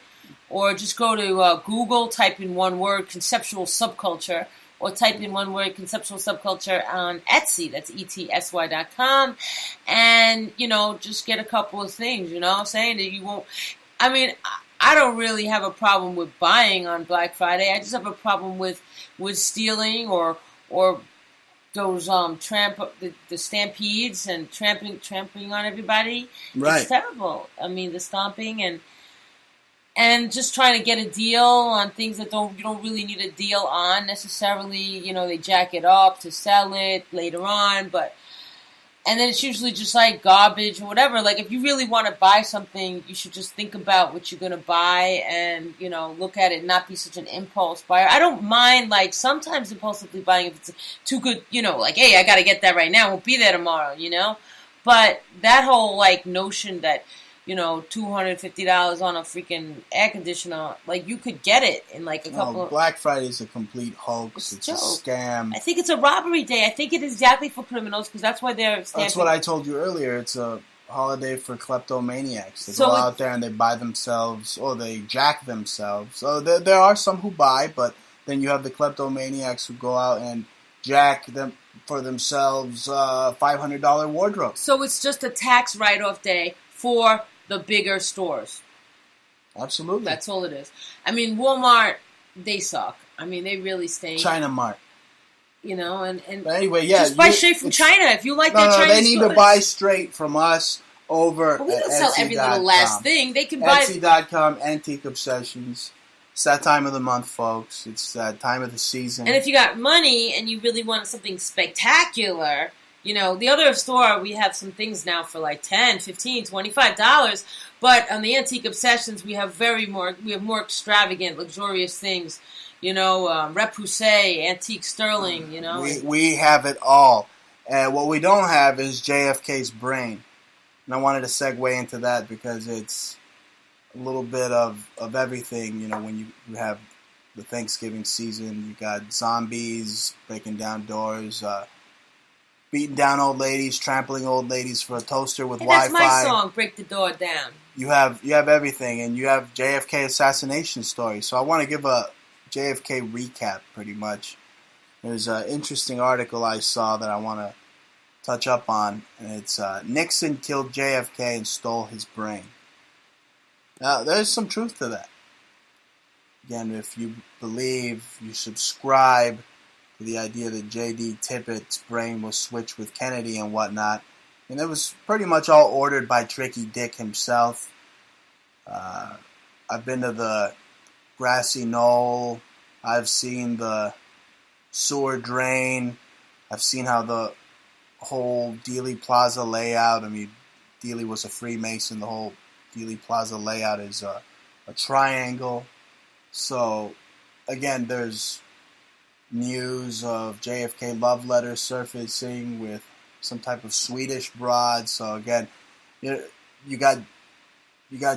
or just go to Google, type in one word conceptual subculture, or type in one word conceptual subculture on Etsy. That's ETSY.com, and just get a couple of things. I'm saying that you won't. I mean, I don't really have a problem with buying on Black Friday. I just have a problem with stealing or those the stampedes and trampling on everybody. Right. It's terrible. I mean, the stomping and just trying to get a deal on things that you don't really need a deal on necessarily. They jack it up to sell it later on, but. And then it's usually just like garbage or whatever. Like if you really want to buy something, you should just think about what you're going to buy and, you know, look at it and not be such an impulse buyer. I don't mind like sometimes impulsively buying if it's too good, you know, like, hey, I got to get that right now. It won't be there tomorrow, you know? But that whole like notion that, you know, $250 on a freaking air conditioner, like you could get it in like a couple of... Black Friday is a complete hoax. It's a scam. I think it's a robbery day. I think it is exactly for criminals because that's why they're stamping. That's what I told you earlier. It's a holiday for kleptomaniacs. They go out there and they buy themselves, or they jack themselves. So there are some who buy, but then you have the kleptomaniacs who go out and jack them for themselves $500 wardrobes. So it's just a tax write-off day for the bigger stores. Absolutely. That's all it is. I mean, Walmart, they suck. I mean, they really stink. China Mart. You know, and but anyway, yeah. Just buy straight from China if you like their Chinese they need to buy straight from us over we don't sell every little last thing. They can buy... Etsy.com, Antique Obsessions. It's that time of the month, folks. It's that time of the season. And if you got money and you really want something spectacular... You know, the other store, we have some things now for like $10, $15, $25. But on the Antique Obsessions, we have more extravagant, luxurious things. You know, repoussé, antique sterling, you know. We have it all. And what we don't have is JFK's brain. And I wanted to segue into that because it's a little bit of everything. You know, when you have the Thanksgiving season, you got zombies breaking down doors, beating down old ladies, trampling old ladies for a toaster with Wi-Fi. That's my song, Break the Door Down. You have everything, and you have JFK assassination stories. So I want to give a JFK recap, pretty much. There's an interesting article I saw that I want to touch up on, and it's Nixon killed JFK and stole his brain. Now, there's some truth to that. Again, if you believe, you subscribe the idea that J.D. Tippett's brain was switched with Kennedy and whatnot. And it was pretty much all ordered by Tricky Dick himself. I've been to the grassy knoll. I've seen the sewer drain. I've seen how the whole Dealey Plaza layout, I mean, Dealey was a Freemason. The whole Dealey Plaza layout is a triangle. So, again, there's news of JFK love letters surfacing with some type of Swedish broad. So again, you got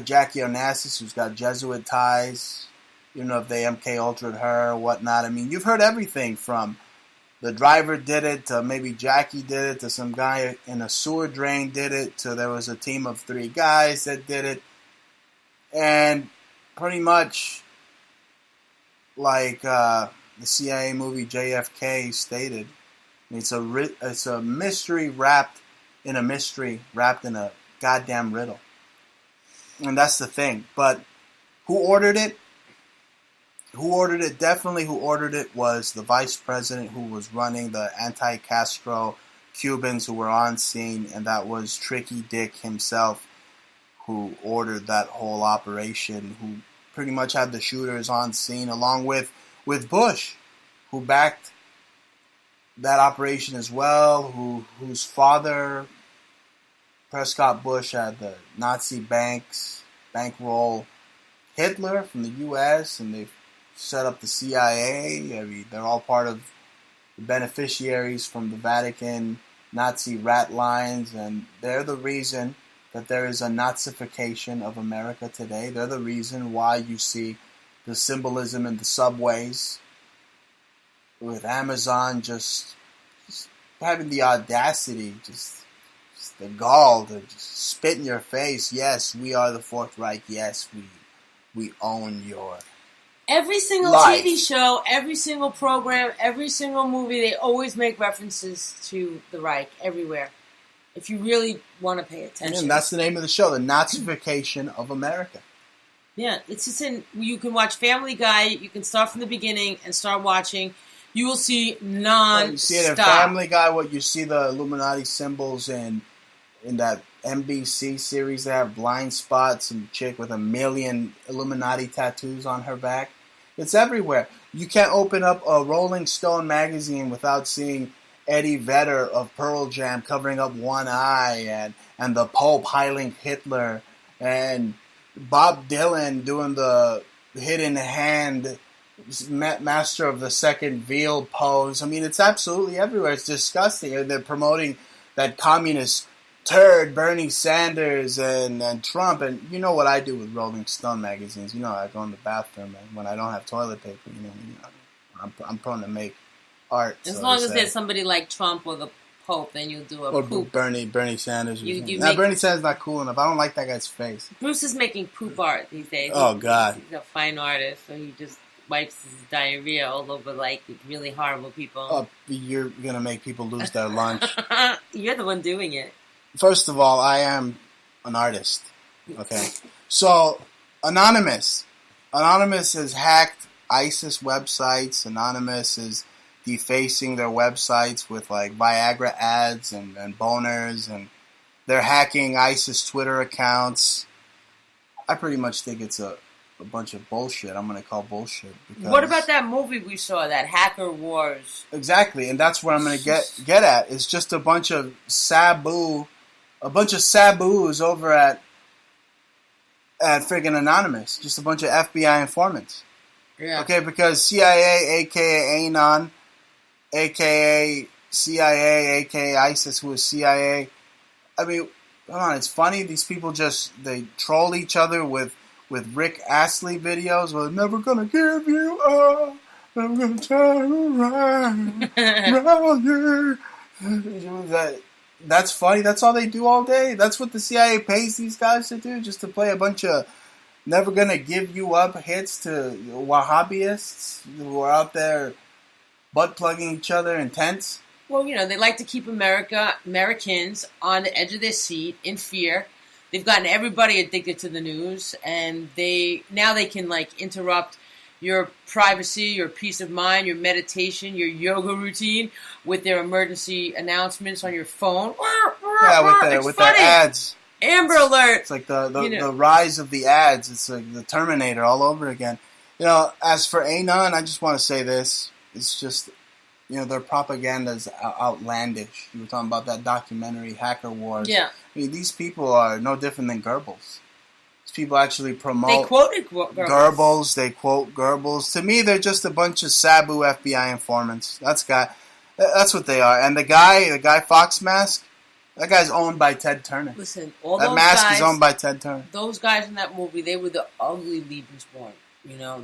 Jackie Onassis, who's got Jesuit ties. You know, if they MK Ultra'd her or whatnot. I mean, you've heard everything from the driver did it to maybe Jackie did it to some guy in a sewer drain did it to there was a team of 3 guys that did it. And pretty much like the CIA movie JFK stated, it's a mystery wrapped in a mystery wrapped in a goddamn riddle. And that's the thing. But who ordered it? Definitely who ordered it was the vice president who was running the anti-Castro Cubans who were on scene, and that was Tricky Dick himself who ordered that whole operation, who pretty much had the shooters on scene along with Bush, who backed that operation as well, whose father, Prescott Bush, had the Nazi bankroll Hitler from the U.S., and they set up the CIA. I mean, they're all part of the beneficiaries from the Vatican Nazi rat lines, and they're the reason that there is a Nazification of America today. They're the reason why you see the symbolism in the subways, with Amazon just having the audacity, just the gall to just spit in your face. Yes, we are the Fourth Reich. Yes, we own your every single life. TV show, every single program, every single movie, they always make references to the Reich everywhere. If you really want to pay attention. And that's the name of the show, the Nazification of America. Yeah, it's just you can watch Family Guy, you can start from the beginning and start watching. You will see non-stop. You see it in Family Guy, what you see the Illuminati symbols in that NBC series. They have Blind Spot, some chick with 1 million Illuminati tattoos on her back. It's everywhere. You can't open up a Rolling Stone magazine without seeing Eddie Vedder of Pearl Jam covering up one eye, and the Pope hailing Hitler, and Bob Dylan doing the hidden hand master of the second veal pose. I mean, it's absolutely everywhere. It's disgusting. And they're promoting that communist turd Bernie Sanders and Trump. And you know what I do with Rolling Stone magazines. You know, I go in the bathroom and when I don't have toilet paper, I'm prone to make art. As long as there's somebody like Trump or the Pope, then you'll do a or poop. Bernie Sanders. Bernie Sanders not cool enough. I don't like that guy's face. Bruce is making poop art these days. Oh, God. He's a fine artist, so he just wipes his diarrhea all over like really horrible people. Oh, you're going to make people lose their lunch. You're the one doing it. First of all, I am an artist. Okay? So, Anonymous. Anonymous has hacked ISIS websites. Anonymous is defacing their websites with like Viagra ads and boners, and they're hacking ISIS Twitter accounts. I pretty much think it's a bunch of bullshit. I'm going to call bullshit. What about that movie we saw, that Hacker Wars? Exactly, and that's what I'm going to get at. It's just a bunch of sabus over at friggin' Anonymous. Just a bunch of FBI informants. Yeah. Okay, because CIA, a.k.a. Anon, a.k.a. CIA, a.k.a. ISIS, who is CIA. I mean, come on, it's funny. These people they troll each other with Rick Astley videos. We're never gonna give you up. I'm gonna turn around you. That's funny. That's all they do all day. That's what the CIA pays these guys to do, just to play a bunch of never gonna give you up hits to Wahhabyists who are out there butt plugging each other in tents. Well, they like to keep Americans on the edge of their seat in fear. They've gotten everybody addicted to the news, and now they can interrupt your privacy, your peace of mind, your meditation, your yoga routine with their emergency announcements on your phone. Yeah, with their ads. Amber Alert. It's like the rise of the ads. It's like the Terminator all over again. As for Anon, I just want to say this. It's just, their propaganda is outlandish. You were talking about that documentary, Hacker Wars. Yeah. I mean, these people are no different than Goebbels. These people actually promote... They quoted Goebbels. They quote Goebbels. To me, they're just a bunch of Sabu FBI informants. That's what they are. And the guy Fox Mask, that guy's owned by Ted Turner. Listen, that mask is owned by Ted Turner. Those guys in that movie, they were the ugly Lebensborn.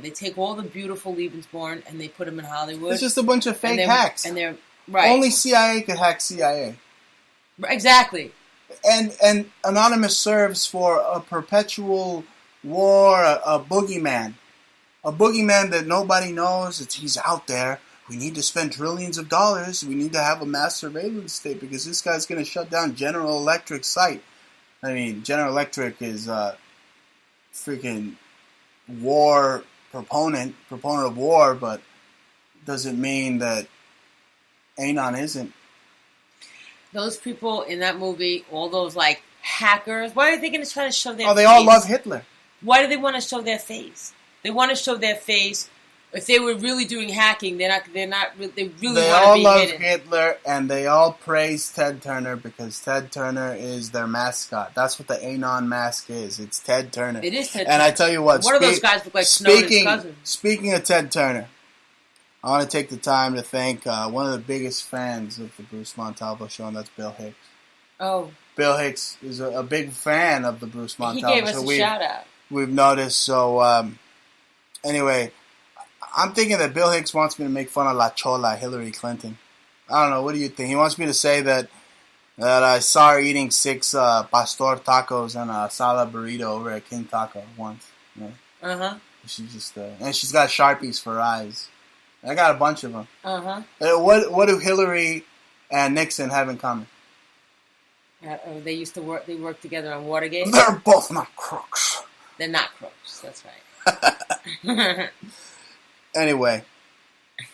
They take all the beautiful Lebensborn and they put them in Hollywood. It's just a bunch of fake hacks. And they're right. Only CIA could hack CIA. Exactly. And Anonymous serves for a perpetual war, a boogeyman. A boogeyman that nobody knows. He's out there. We need to spend trillions of dollars. We need to have a mass surveillance state because this guy's going to shut down General Electric's site. I mean, General Electric is freaking war proponent of war, but doesn't mean that Anon isn't. Those people in that movie, all those hackers, why are they going to try to show their face? Oh, they all love Hitler. Why do they want to show their face? They want to show their face. If they were really doing hacking, they really want to be hidden. They all love Hitler, and they all praise Ted Turner because Ted Turner is their mascot. That's what the Anon mask is. It's Ted Turner. It is Ted Turner. And I tell you what, one of those guys look like Snowden's cousin. Speaking of Ted Turner, I want to take the time to thank one of the biggest fans of the Bruce Montalvo show, and that's Bill Hicks. Oh. Bill Hicks is a big fan of the Bruce Montalvo show. He gave us a shout-out. We've noticed. So, anyway, I'm thinking that Bill Hicks wants me to make fun of La Chola, Hillary Clinton. I don't know. What do you think? He wants me to say that I saw her eating 6 pastor tacos and a salad burrito over at King Taco once. Uh-huh. She's just and she's got Sharpies for her eyes. I got a bunch of them. Uh-huh. What do Hillary and Nixon have in common? They used to work. They worked together on Watergate. They're both not crooks. They're not crooks. That's right. Anyway.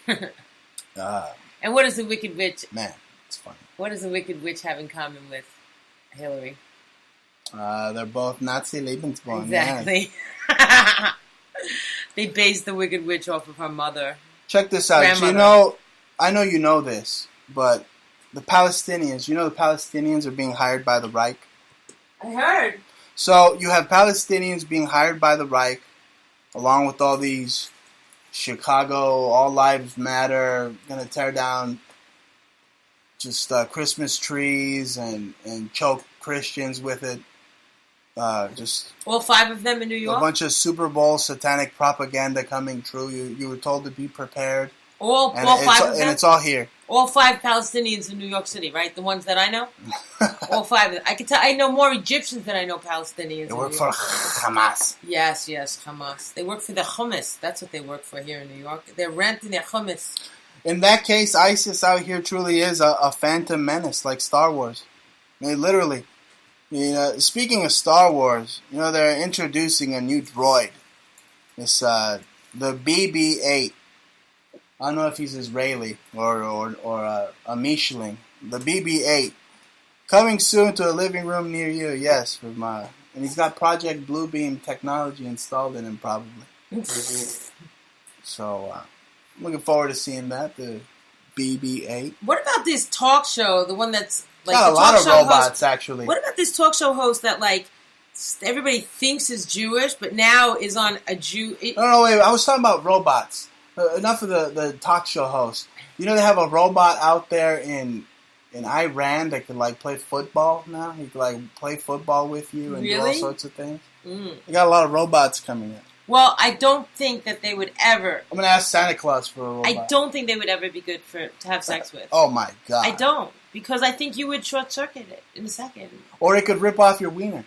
And what does the Wicked Witch... Man, it's funny. What does the Wicked Witch have in common with Hillary? They're both Nazi Lebensborn. Exactly. Yeah. They based the Wicked Witch off of her mother. Check this out. I know you know this, but the Palestinians. You know the Palestinians are being hired by the Reich? I heard. So you have Palestinians being hired by the Reich, along with all these Chicago All Lives Matter, gonna tear down just Christmas trees and choke Christians with it. Just all 5 of them in New York. A bunch of Super Bowl satanic propaganda coming true. You were told to be prepared. All 5 of them? And it's all here. All 5 Palestinians in New York City, right? The ones that I know? All 5 of them. I can tell. I know more Egyptians than I know Palestinians. They work for Hamas. Yes, Hamas. They work for the hummus. That's what they work for here in New York. They're renting their hummus. In that case, ISIS out here truly is a phantom menace, like Star Wars. I mean, literally. You know, speaking of Star Wars, you know, they're introducing a new droid. It's the BB-8. I don't know if he's Israeli or a Michelin. The BB-8 coming soon to a living room near you. Yes, and he's got Project Bluebeam technology installed in him, probably. So I'm looking forward to seeing that. The BB-8. What about this talk show? The one that's like got the a lot of robots, host, actually. What about this talk show host that like everybody thinks is Jewish, but now is on a Jew? No, wait. I was talking about robots. Enough of the talk show host. You know they have a robot out there in Iran that can like play football now. He can like play football with you and do all sorts of things. You got a lot of robots coming in. Well, I don't think that they would ever. I'm gonna ask Santa Claus for a robot. I don't think they would ever be good to have sex with. Oh my god! I don't, because I think you would short circuit it in a second. Or it could rip off your wiener.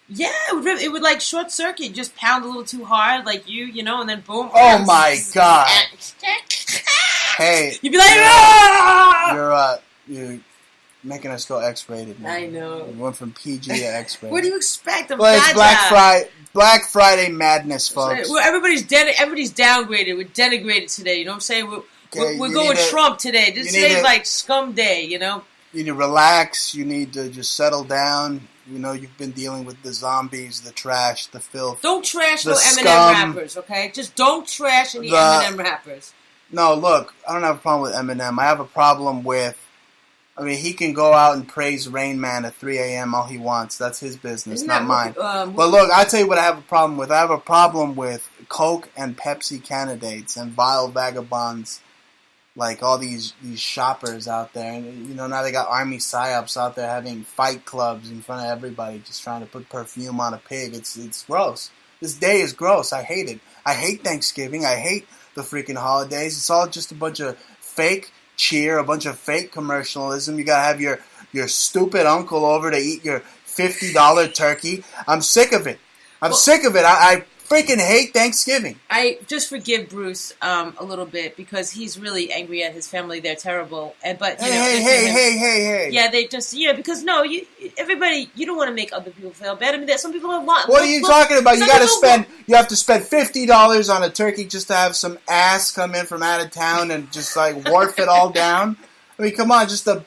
Yeah, it would like short circuit, just pound a little too hard, like you know, and then boom. Oh my god! Hey, you'd be like, ah! You're making us go X-rated now. I know. We went from PG to X-rated. What do you expect? Well, it's Black Friday madness, folks. Right. Well, everybody's downgraded. We're denigrated today. You know what I'm saying? We're going Trump today. Today's like scum day. You know. You need to relax. You need to just settle down. You know, you've been dealing with the zombies, the trash, the filth. Don't trash no Eminem rappers, okay? Just don't trash any Eminem rappers. No, look, I don't have a problem with Eminem. I have a problem with, I mean, he can go out and praise Rain Man at 3 a.m. all he wants. That's his business, not mine. But look, I'll tell you what I have a problem with. I have a problem with Coke and Pepsi candidates and vile vagabonds. Like all these shoppers out there, and you know now they got army psyops out there having fight clubs in front of everybody, just trying to put perfume on a pig. It's gross. This day is gross. I hate it. I hate Thanksgiving. I hate the freaking holidays. It's all just a bunch of fake cheer, a bunch of fake commercialism. You gotta have your stupid uncle over to eat your $50 turkey. I'm sick of it. I'm sick of it. I freaking hate Thanksgiving. I just forgive Bruce a little bit because he's really angry at his family. They're terrible. Hey. Yeah, they just because everybody, you don't want to make other people feel bad. I mean, some people have What are you talking about? You have to spend $50 on a turkey just to have some ass come in from out of town and just like wharf it all down. I mean, come on, just the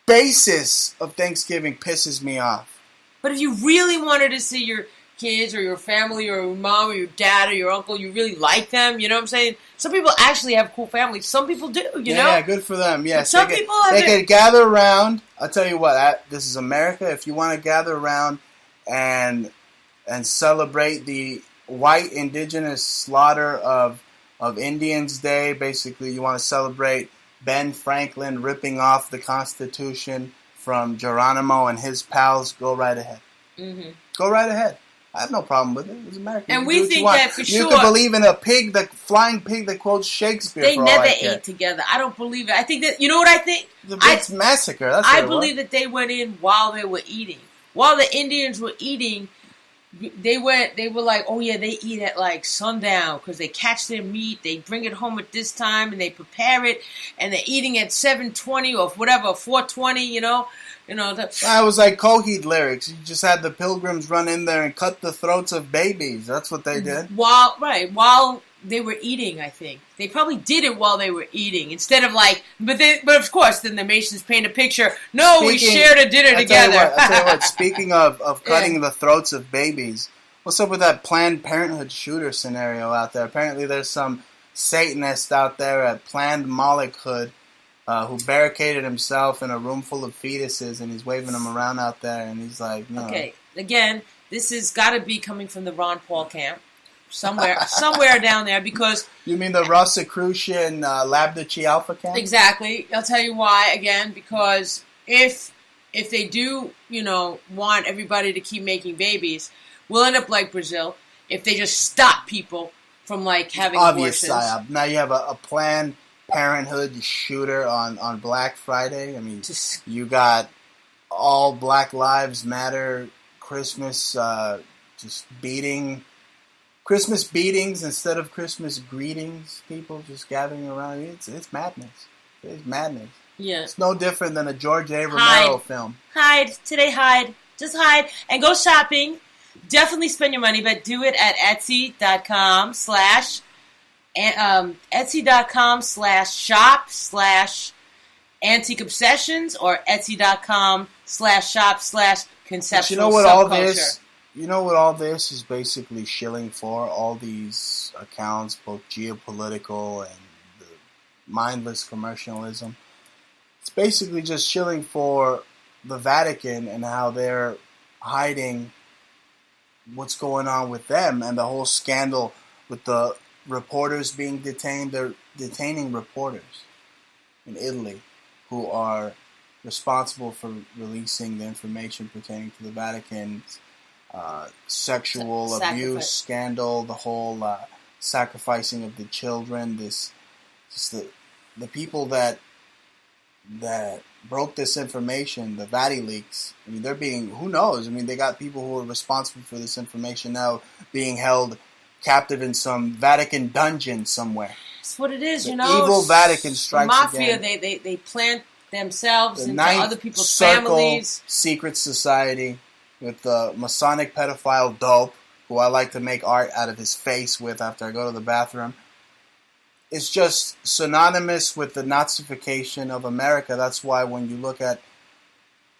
basis of Thanksgiving pisses me off. But if you really wanted to see your kids or your family or your mom or your dad or your uncle, you really like them, you know what I'm saying? Some people actually have cool families. Some people do, you know? Yeah, good for them. Yes, some people they could gather around. I'll tell you what, this is America. If you want to gather around and celebrate the white indigenous slaughter of Indians Day, basically you want to celebrate Ben Franklin ripping off the Constitution from Geronimo and his pals, go right ahead. Mm-hmm. Go right ahead. I have no problem with it. It's American. And we think that for sure. You can believe in a pig, the flying pig that quotes Shakespeare. They never ate together. I don't believe it. I think that, you know what I think? It's massacre. That's I believe that they went in while they were eating. While the Indians were eating, they were like, oh yeah, they eat at like sundown because they catch their meat, they bring it home at this time, and they prepare it, and they're eating at 7:20 or whatever, 4:20, you know. That was like Coheed lyrics. You just had the pilgrims run in there and cut the throats of babies. That's what they did. While they were eating, I think. They probably did it while they were eating. Instead of like, but of course, then the Masons paint a picture. No, we shared a dinner together. I'll tell you what, speaking of cutting the throats of babies, what's up with that Planned Parenthood shooter scenario out there? Apparently there's some Satanist out there at Planned Moloch Hood who barricaded himself in a room full of fetuses, and he's waving them around out there, and he's like, Okay, again, this has got to be coming from the Ron Paul camp. Somewhere down there, because... You mean the Rosicrucian Lambda Chi Alpha camp? Exactly. I'll tell you why, again, because if they do, want everybody to keep making babies, we'll end up like Brazil if they just stop people from, having obvious abortions. PSYOP. Now you have a Planned Parenthood shooter on Black Friday. I mean, you got all Black Lives Matter Christmas Christmas beatings instead of Christmas greetings. People just gathering around. It's madness. It's madness. Yeah. It's no different than a George A. Romero film. Hide. Today, hide. Just hide. And go shopping. Definitely spend your money, but do it at Etsy.com/shop/antique obsessions or Etsy.com/shop/conceptual subculture. You know what all this is basically shilling for? All these accounts, both geopolitical and the mindless commercialism. It's basically just shilling for the Vatican and how they're hiding what's going on with them and the whole scandal with the reporters being detained. They're detaining reporters in Italy who are responsible for releasing the information pertaining to the Vatican's sexual abuse scandal, the whole sacrificing of the children. The people that broke this information, the Vati leaks. I mean, they're being, who knows? I mean, they got people who are responsible for this information now being held captive in some Vatican dungeon somewhere. That's what it is, the evil Vatican strikes mafia, again. They plant themselves the into other people's circle families. Secret society with the Masonic pedophile dope, who I like to make art out of his face with after I go to the bathroom. It's just synonymous with the Nazification of America. That's why when you look at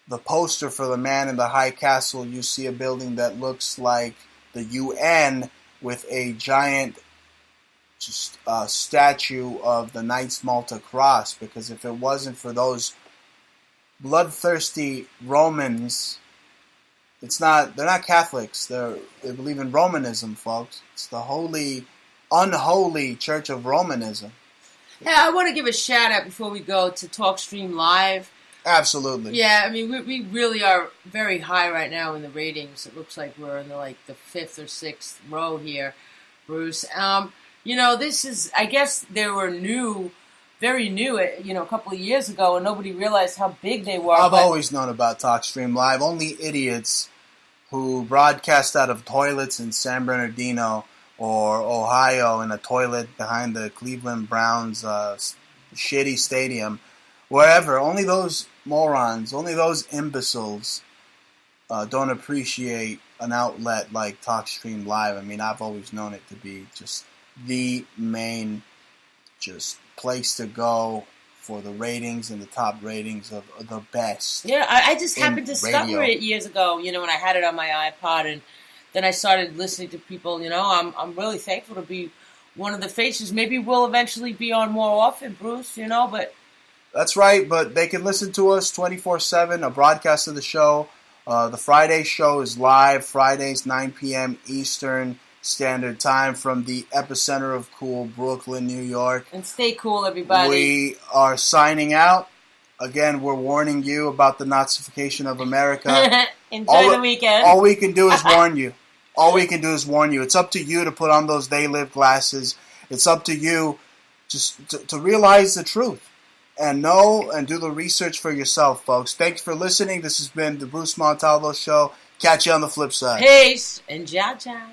the poster for the man in the high castle, you see a building that looks like the UN with a giant statue of the Knights Malta Cross. Because if it wasn't for those bloodthirsty Romans, they're not Catholics. They believe in Romanism, folks. It's the unholy Church of Romanism. Yeah, I want to give a shout out before we go to TalkStream Live. Absolutely. Yeah, I mean, we really are very high right now in the ratings. It looks like we're in the fifth or sixth row here, Bruce. This is, I guess they were very new, a couple of years ago, and nobody realized how big they were. I've always known about TalkStream Live. Only idiots who broadcast out of toilets in San Bernardino or Ohio in a toilet behind the Cleveland Browns shitty stadium, wherever. Only those morons, only those imbeciles don't appreciate an outlet like TalkStream Live. I mean, I've always known it to be just the main place to go for the ratings and the top ratings of the best. Yeah, I just happened to discover it years ago, when I had it on my iPod, and then I started listening to people. I'm really thankful to be one of the faces. Maybe we'll eventually be on more often, Bruce, but... That's right, but they can listen to us 24/7, a broadcast of the show. The Friday show is live, Fridays, 9 p.m. Eastern Standard Time from the epicenter of cool, Brooklyn, New York. And stay cool, everybody. We are signing out. Again, we're warning you about the Nazification of America. Enjoy the weekend. All we can do is warn you. All we can do is warn you. It's up to you to put on those They Live glasses. It's up to you just to realize the truth. And know and do the research for yourself, folks. Thanks for listening. This has been the Bruce Montalvo Show. Catch you on the flip side. Peace and ciao, ciao.